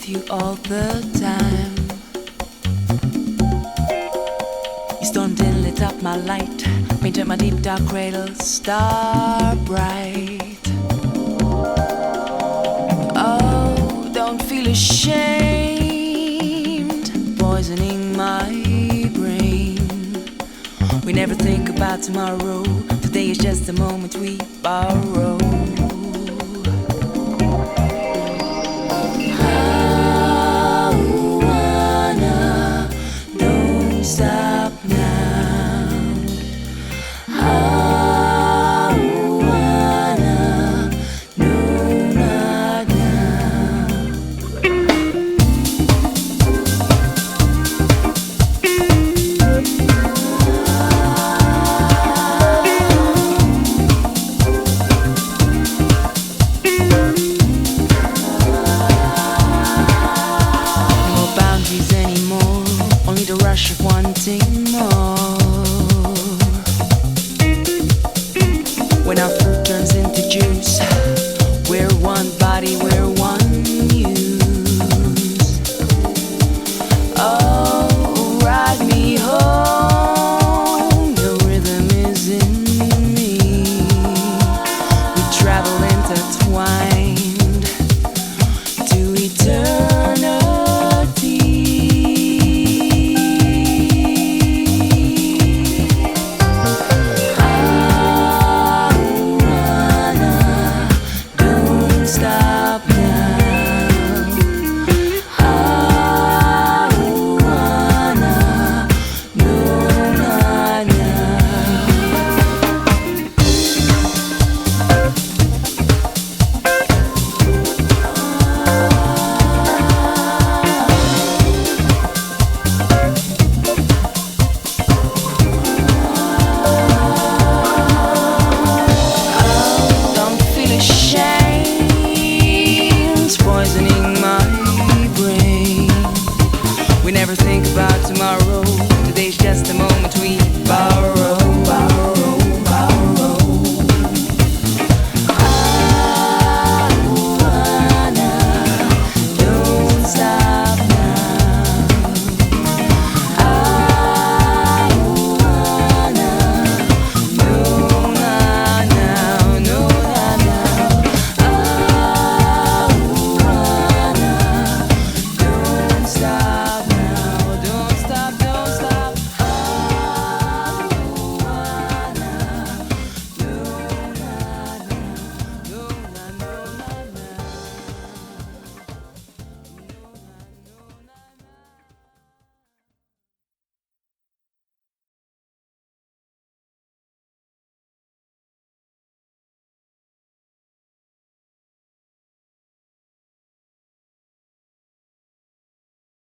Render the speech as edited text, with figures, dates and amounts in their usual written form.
with you all the time. You stormed in, lit up my light, painted my deep dark cradle star bright. Oh, don't feel ashamed, poisoning my brain. We never think about tomorrow, today is just a moment we borrow. Stop now. I wanna know not now. No more boundaries anymore, only the rush of wanting more. When our fruit turns into juice, we're one body, we're one muse. Oh, ride me home, the rhythm is in me. We travel intertwined.